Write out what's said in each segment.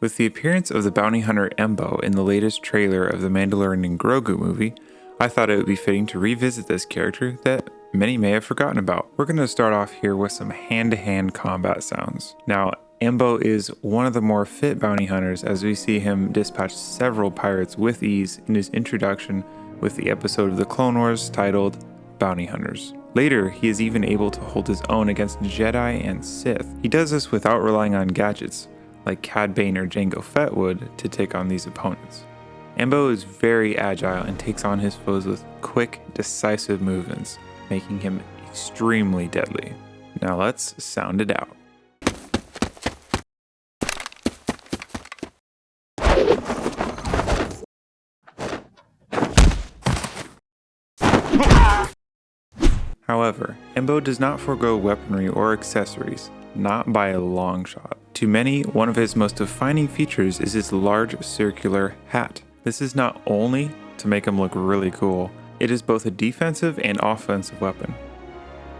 With the appearance of the bounty hunter Embo in the latest trailer of the Mandalorian Grogu movie, I thought it would be fitting to revisit this character that many may have forgotten about. We're going to start off here with some hand-to-hand combat sounds. Now, Embo is one of the more fit bounty hunters, as we see him dispatch several pirates with ease in his introduction with the episode of the Clone Wars titled Bounty Hunters. Later, he is even able to hold his own against Jedi and Sith. He does this without relying on gadgets, like Cad Bane or Jango Fett would, to take on these opponents. Embo is very agile and takes on his foes with quick, decisive movements, making him extremely deadly. Now let's sound it out. However, Embo does not forego weaponry or accessories, not by a long shot. To many, one of his most defining features is his large circular hat. This is not only to make him look really cool, it is both a defensive and offensive weapon,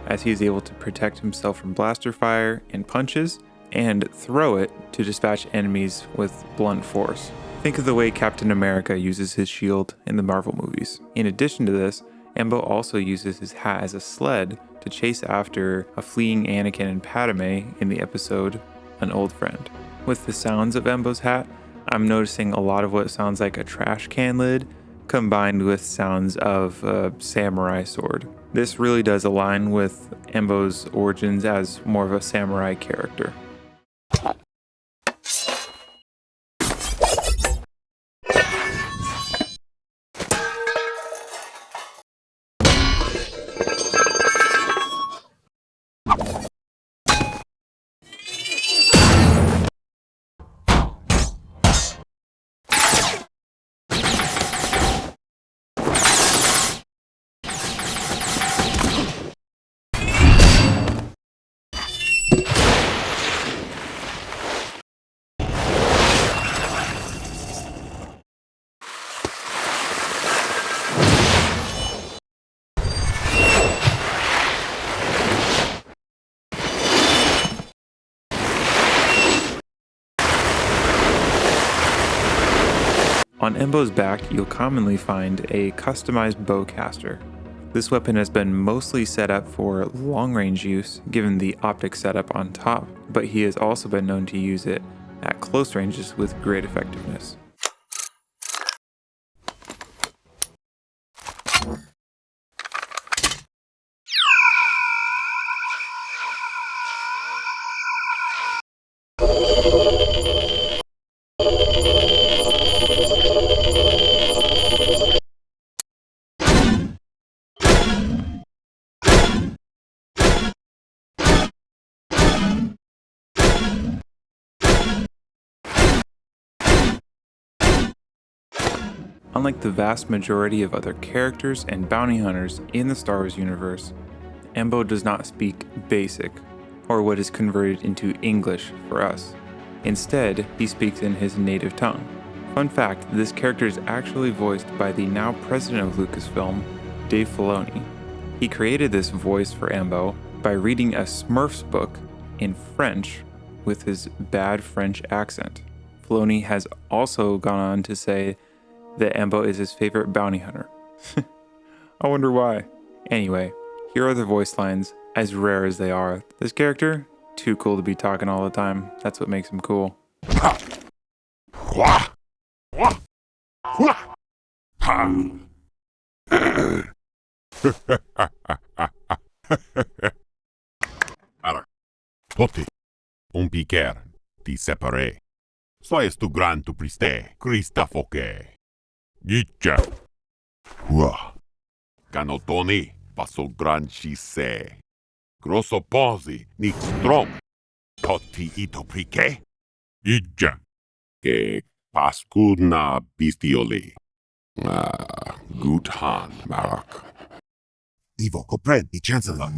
as he is able to protect himself from blaster fire and punches, and throw it to dispatch enemies with blunt force. Think of the way Captain America uses his shield in the Marvel movies. In addition to this, Embo also uses his hat as a sled to chase after a fleeing Anakin and Padme in the episode An Old Friend. With the sounds of Embo's hat, I'm noticing a lot of what sounds like a trash can lid combined with sounds of a samurai sword. This really does align with Embo's origins as more of a samurai character. On Embo's back, you'll commonly find a customized bowcaster. This weapon has been mostly set up for long-range use, given the optic setup on top, but he has also been known to use it at close ranges with great effectiveness. Unlike the vast majority of other characters and bounty hunters in the Star Wars universe, Embo does not speak Basic, or what is converted into English for us. Instead, he speaks in his native tongue. Fun fact, this character is actually voiced by the now president of Lucasfilm, Dave Filoni. He created this voice for Embo by reading a Smurfs book in French with his bad French accent. Filoni has also gone on to say that Embo is his favorite bounty hunter. I wonder why. Anyway, here are the voice lines, as rare as they are. This character, too cool to be talking all the time. That's what makes him cool. Toti, un piquer, ti separé. Sois tu gran tu priste, Christa foque. Gitcha. Hua. Canotoni, paso gran chise. Grosso posi, ni strom. Toti ito prique. Gitcha. Que pascuna bistioli. Gut hand, Marak. Evo comprendi, Chancellor.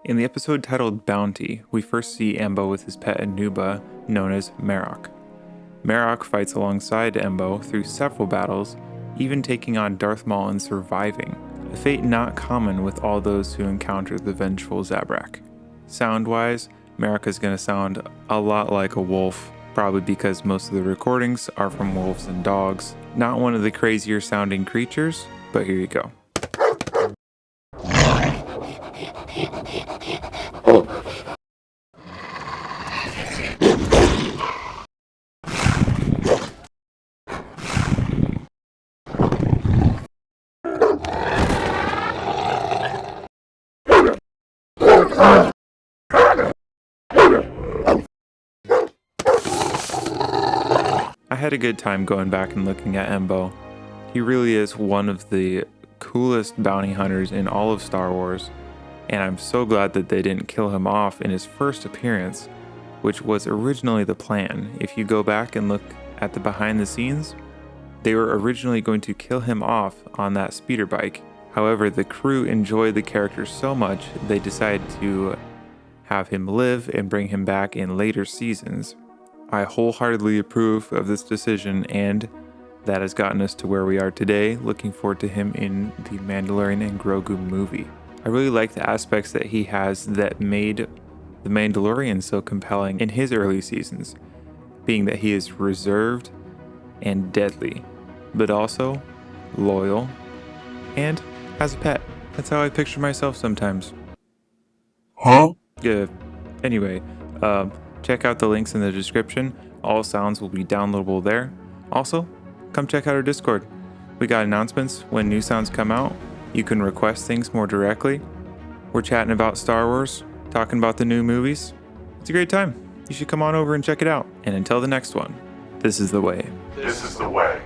In the episode titled Bounty, we first see Embo with his pet Anuba, known as Marok. Marok fights alongside Embo through several battles, even taking on Darth Maul and surviving, a fate not common with all those who encounter the vengeful Zabrak. Sound-wise, Marok is going to sound a lot like a wolf, probably because most of the recordings are from wolves and dogs. Not one of the crazier sounding creatures, but here you go. I had a good time going back and looking at Embo. He really is one of the coolest bounty hunters in all of Star Wars, and I'm so glad that they didn't kill him off in his first appearance, which was originally the plan. If you go back and look at the behind the scenes, they were originally going to kill him off on that speeder bike. However, the crew enjoyed the character so much, they decided to have him live and bring him back in later seasons. I wholeheartedly approve of this decision, and that has gotten us to where we are today, looking forward to him in the Mandalorian and Grogu movie. I really like the aspects that he has that made the Mandalorian so compelling in his early seasons, being that he is reserved and deadly, but also loyal and has a pet. That's how I picture myself sometimes. Huh? Anyway, check out the links in the description. All sounds will be downloadable there. Also, come check out our Discord. We got announcements when new sounds come out. You can request things more directly. We're chatting about Star Wars, talking about the new movies. It's a great time. You should come on over and check it out. And until the next one, this is the way. This is the way.